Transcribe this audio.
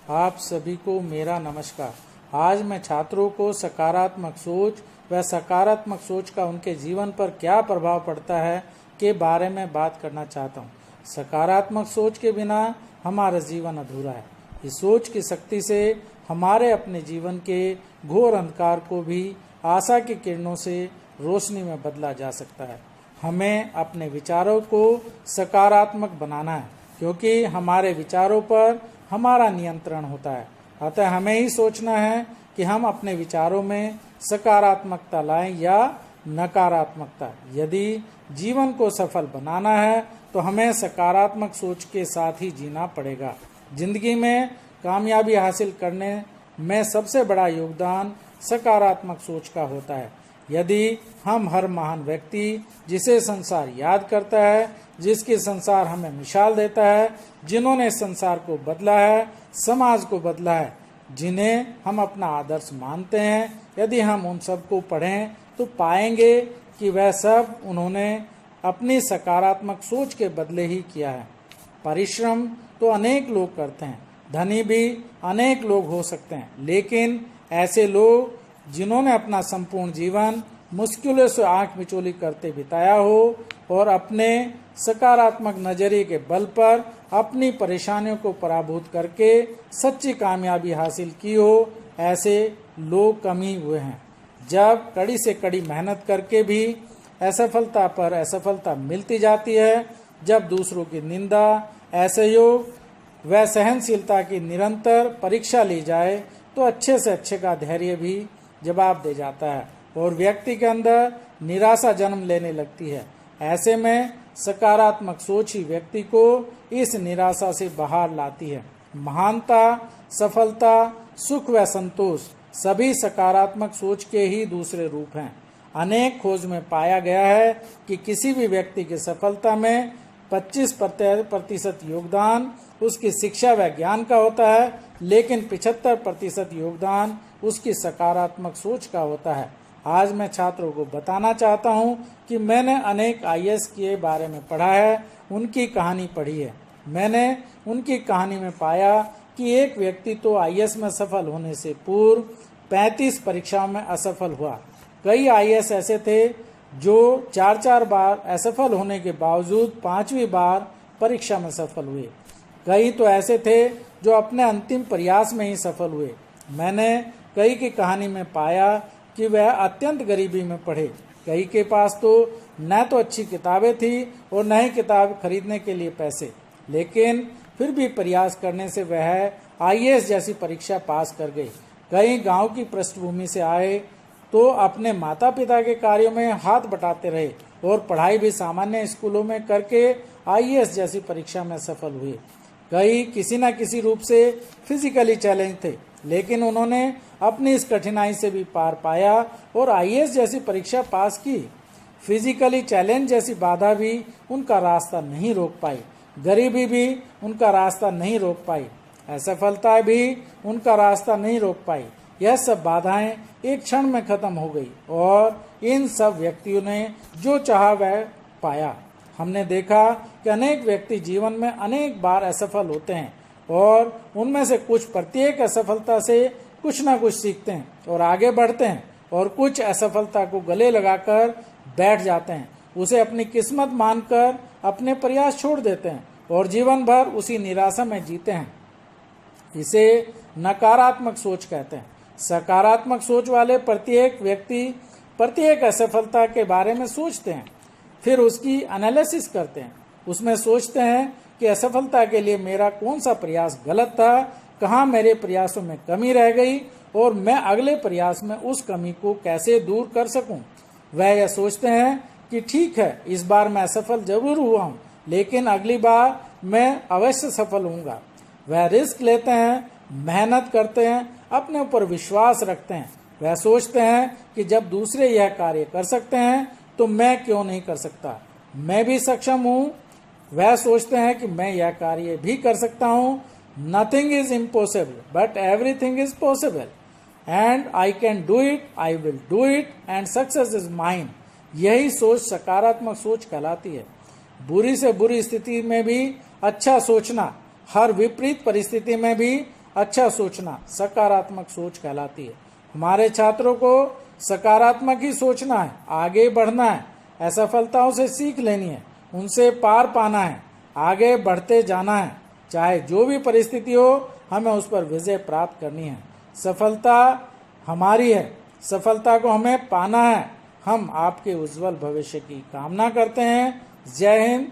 आप सभी को मेरा नमस्कार। आज मैं छात्रों को सकारात्मक सोच व सकारात्मक सोच का उनके जीवन पर क्या प्रभाव पड़ता है के बारे में बात करना चाहता हूँ। सकारात्मक सोच के बिना हमारा जीवन अधूरा है। इस सोच की शक्ति से हमारे अपने जीवन के घोर अंधकार को भी आशा की किरणों से रोशनी में बदला जा सकता है। हमें अपने विचारों को सकारात्मक बनाना है, क्योंकि हमारे विचारों पर हमारा नियंत्रण होता है। अतः हमें ही सोचना है कि हम अपने विचारों में सकारात्मकता लाएं या नकारात्मकता। यदि जीवन को सफल बनाना है तो हमें सकारात्मक सोच के साथ ही जीना पड़ेगा। जिंदगी में कामयाबी हासिल करने में सबसे बड़ा योगदान सकारात्मक सोच का होता है। यदि हम हर महान व्यक्ति जिसे संसार याद करता है, जिसकी संसार हमें मिसाल देता है, जिन्होंने संसार को बदला है, समाज को बदला है, जिन्हें हम अपना आदर्श मानते हैं, यदि हम उन सब को पढ़ें तो पाएंगे कि वह सब उन्होंने अपनी सकारात्मक सोच के बदले ही किया है। परिश्रम तो अनेक लोग करते हैं, धनी भी अनेक लोग हो सकते हैं, लेकिन ऐसे लोग जिन्होंने अपना संपूर्ण जीवन मुश्किलों से आंख मिचौली करते बिताया हो और अपने सकारात्मक नजरिए के बल पर अपनी परेशानियों को पराभूत करके सच्ची कामयाबी हासिल की हो, ऐसे लोग कम ही हुए हैं। जब कड़ी से कड़ी मेहनत करके भी असफलता पर असफलता मिलती जाती है, जब दूसरों की निंदा, असहयोग व सहनशीलता की निरंतर परीक्षा ली जाए, तो अच्छे से अच्छे का धैर्य भी जवाब दे जाता है और व्यक्ति के अंदर निराशा जन्म लेने लगती है। ऐसे में सकारात्मक सोच ही व्यक्ति को इस निराशा से बाहर लाती है। महानता, सफलता, सुख व संतोष सभी सकारात्मक सोच के ही दूसरे रूप हैं। अनेक खोज में पाया गया है कि किसी भी व्यक्ति की सफलता में 25% योगदान उसकी शिक्षा व ज्ञान का होता है, लेकिन 75% योगदान उसकी सकारात्मक सोच का होता है। आज मैं छात्रों को बताना चाहता हूं कि मैंने अनेक आईएएस के बारे में पढ़ा है, उनकी कहानी पढ़ी है। मैंने उनकी कहानी में पाया कि एक व्यक्ति तो आईएएस में सफल होने से पूर्व 35 परीक्षाओं में असफल हुआ। कई आईएएस ऐसे थे जो 4-4 बार असफल होने के बावजूद 5वीं बार परीक्षा में सफल हुए। कई तो ऐसे थे जो अपने अंतिम प्रयास में ही सफल हुए। मैंने कई की कहानी में पाया कि वह अत्यंत गरीबी में पढ़े। कई के पास तो न तो अच्छी किताबें थी और न ही किताब खरीदने के लिए पैसे, लेकिन फिर भी प्रयास करने से वह आईएएस जैसी परीक्षा पास कर गई। कई गांव की पृष्ठभूमि से आए तो अपने माता पिता के कार्यों में हाथ बटाते रहे और पढ़ाई भी सामान्य स्कूलों में करके आईएएस जैसी परीक्षा में सफल हुए। कई किसी न किसी रूप से फिजिकली चैलेंज थे, लेकिन उन्होंने अपनी इस कठिनाई से भी पार पाया और आईएएस जैसी परीक्षा पास की। फिजिकली चैलेंज जैसी बाधा भी उनका रास्ता नहीं रोक पाई, गरीबी भी उनका रास्ता नहीं रोक पाई, असफलता भी उनका रास्ता नहीं रोक पाई। यह सब बाधाएं एक क्षण में खत्म हो गई और इन सब व्यक्तियों ने जो चाहा वह पाया। हमने देखा कि अनेक व्यक्ति जीवन में अनेक बार असफल होते हैं और उनमें से कुछ प्रत्येक असफलता से कुछ ना कुछ सीखते हैं और आगे बढ़ते हैं, और कुछ असफलता को गले लगाकर बैठ जाते हैं, उसे अपनी किस्मत मानकर अपने प्रयास छोड़ देते हैं और जीवन भर उसी निराशा में जीते हैं। इसे नकारात्मक सोच कहते हैं। सकारात्मक सोच वाले प्रत्येक व्यक्ति प्रत्येक असफलता के बारे में सोचते हैं, फिर उसकी एनालिसिस करते हैं। उसमें सोचते हैं कि असफलता के लिए मेरा कौन सा प्रयास गलत था, कहाँ मेरे प्रयासों में कमी रह गई और मैं अगले प्रयास में उस कमी को कैसे दूर कर सकूं। वह यह सोचते हैं कि ठीक है, इस बार मैं असफल जरूर हुआ हूं, लेकिन अगली बार मैं अवश्य सफल होऊंगा। वह रिस्क लेते हैं, मेहनत करते हैं, अपने ऊपर विश्वास रखते हैं। वह सोचते हैं कि जब दूसरे यह कार्य कर सकते हैं तो मैं क्यों नहीं कर सकता, मैं भी सक्षम हूँ। वह सोचते हैं कि मैं यह कार्य भी कर सकता हूँ। Nothing is impossible but everything is possible and I can do it, I will do it and success is mine. यही सोच सकारात्मक सोच कहलाती है। बुरी से बुरी स्थिति में भी अच्छा सोचना, हर विपरीत परिस्थिति में भी अच्छा सोचना सकारात्मक सोच कहलाती है। हमारे छात्रों को सकारात्मक ही सोचना है, आगे बढ़ना है, असफलताओं से सीख लेनी है, उनसे पार पाना है, आगे बढ़ते जाना है। चाहे जो भी परिस्थिति हो, हमें उस पर विजय प्राप्त करनी है। सफलता हमारी है, सफलता को हमें पाना है। हम आपके उज्जवल भविष्य की कामना करते हैं। जय हिंद,